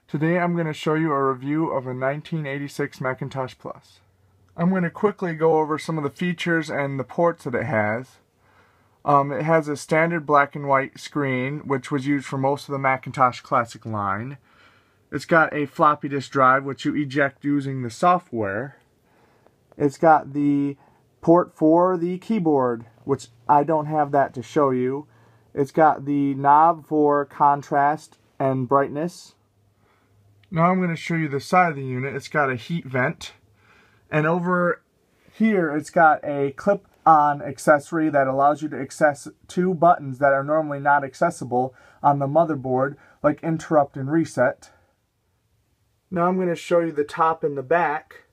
Today I'm going to show you a review of a 1986 Macintosh Plus. I'm going to quickly go over some of the features and the ports that it has. It has a standard black and white screen, which was used for most of the Macintosh Classic line. It's got a floppy disk drive, which you eject using the software. It's got the port for the keyboard, which I don't have that to show you. It's got the knob for contrast and brightness. Now I'm going to show you the side of the unit. It's got a heat vent. And over here it's got a clip-on accessory that allows you to access two buttons that are normally not accessible on the motherboard, like interrupt and reset. Now I'm going to show you the top and the back.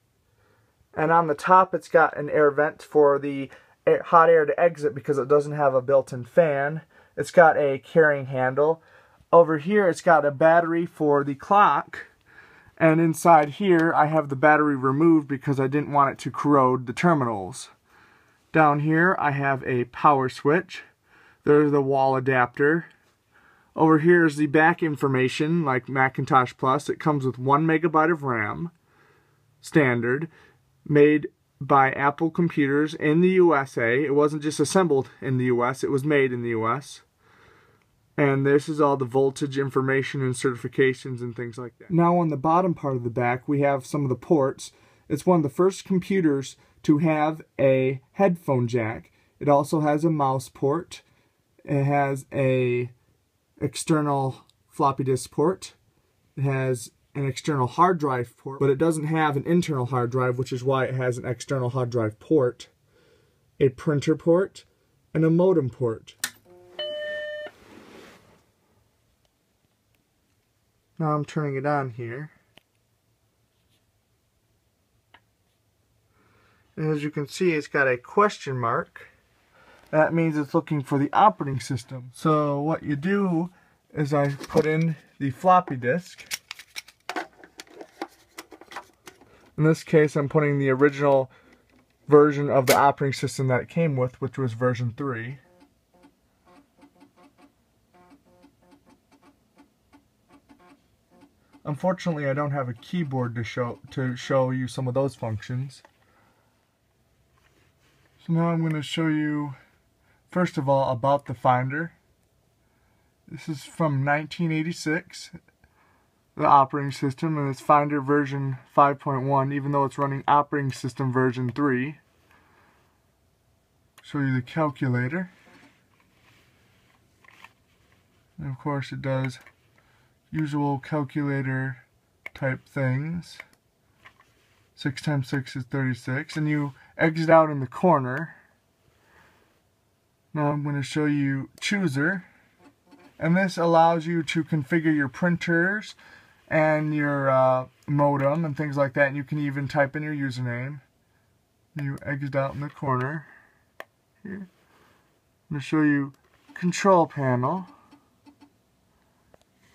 And on the top it's got an air vent for the hot air to exit because it doesn't have a built-in fan. It's got a carrying handle. Over here it's got a battery for the clock. And inside here I have the battery removed because I didn't want it to corrode the terminals. Down here I have a power switch. There's the wall adapter. Over here is the back information like Macintosh Plus. It comes with 1 megabyte of RAM, standard, made by Apple Computers in the USA. It wasn't just assembled in the US, it was made in the US. And this is all the voltage information and certifications and things like that. Now on the bottom part of the back we have some of the ports. It's one of the first computers to have a headphone jack. It also has a mouse port. It has a external floppy disk port. It has an external hard drive port, but it doesn't have an internal hard drive, which is why it has an external hard drive port, a printer port, and a modem port. Now I'm turning it on here. And as you can see, it's got a question mark. That means it's looking for the operating system. So what you do is I put in the floppy disk. In this case, I'm putting the original version of the operating system that it came with, which was version 3. Unfortunately, I don't have a keyboard to show you some of those functions. So now I'm going to show you, first of all, about the Finder. This is from 1986, the operating system, and it's Finder version 5.1, even though it's running operating system version 3. Show you the calculator. And of course it does usual calculator type things. 6 times 6 is 36, and you exit out in the corner. Now I'm going to show you Chooser, and this allows you to configure your printers and your modem and things like that, and you can even type in your username. You exit out in the corner here. I'm going to show you Control Panel.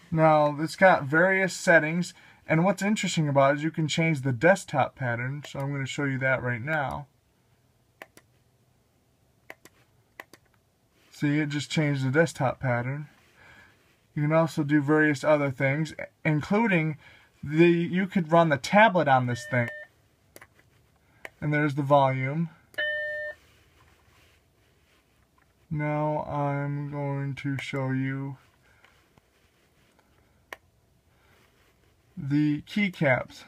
Now it's got various settings, and what's interesting about it is you can change the desktop pattern, so I'm going to show you that right now. See, it just changed the desktop pattern. You can also do various other things, including you could run the tablet on this thing. And there's the volume. Now I'm going to show you the keycaps.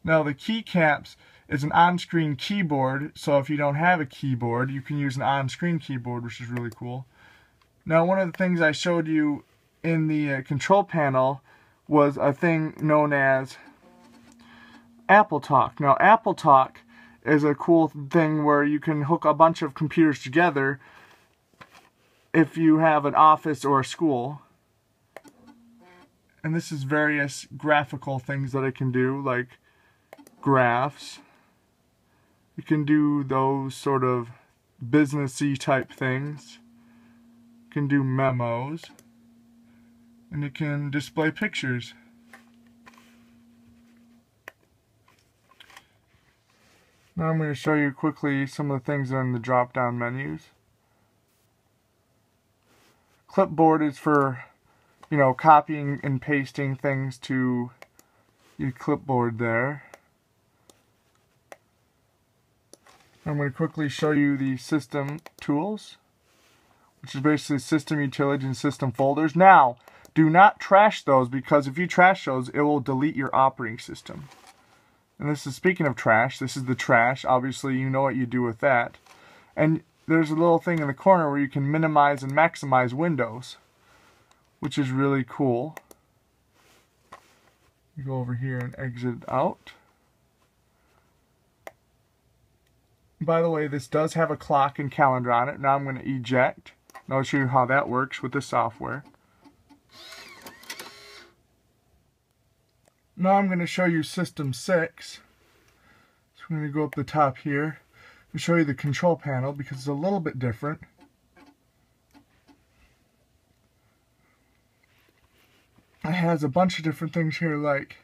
Now the keycaps is an on-screen keyboard, so if you don't have a keyboard, you can use an on-screen keyboard, which is really cool. Now one of the things I showed you in the control panel was a thing known as Apple Talk. Now Apple Talk is a cool thing where you can hook a bunch of computers together if you have an office or a school. And this is various graphical things that it can do, like graphs. You can do those sort of businessy type things. You can do memos. And it can display pictures. Now I'm going to show you quickly some of the things that are in the drop-down menus. Clipboard is for you know, copying and pasting things to your clipboard there. I'm going to quickly show you the system tools, which is basically system utilities and system folders. Now, do not trash those, because if you trash those, it will delete your operating system. And this is, speaking of trash, this is the trash. Obviously, you know what you do with that. And there's a little thing in the corner where you can minimize and maximize windows, which is really cool. You go over here and exit out. By the way, this does have a clock and calendar on it. Now I'm going to eject. Now I'll show you how that works with the software. Now I'm going to show you System 6. So I'm going to go up the top here and show you the control panel, because it's a little bit different. It has a bunch of different things here, like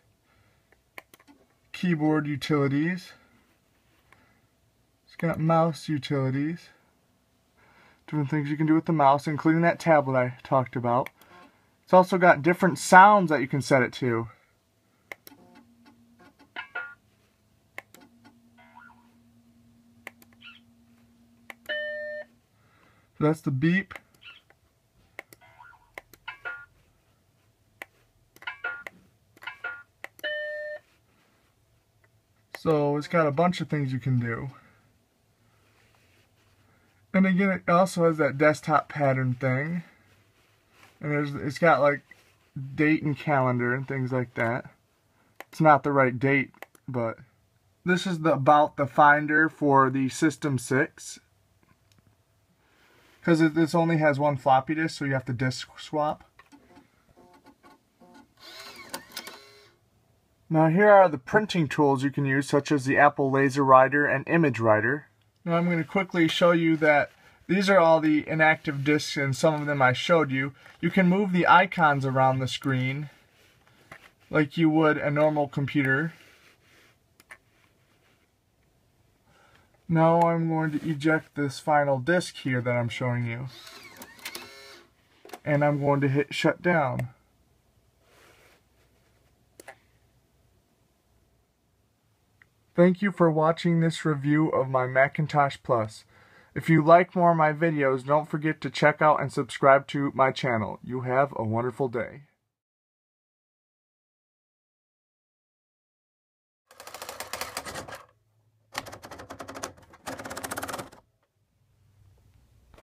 keyboard utilities. It's got mouse utilities. Different things you can do with the mouse, including that tablet I talked about. It's also got different sounds that you can set it to. So that's the beep. So it's got a bunch of things you can do. And again, it also has that desktop pattern thing. And it's got like date and calendar and things like that. It's not the right date, but this is about the finder for the System 6. Because this only has one floppy disk, so you have to disk swap. Now here are the printing tools you can use, such as the Apple Laser Writer and Image Writer. Now I'm going to quickly show you that these are all the inactive disks, and some of them I showed you. You can move the icons around the screen like you would a normal computer. Now I'm going to eject this final disk here that I'm showing you. And I'm going to hit shut down. Thank you for watching this review of my Macintosh Plus. If you like more of my videos, don't forget to check out and subscribe to my channel. You have a wonderful day.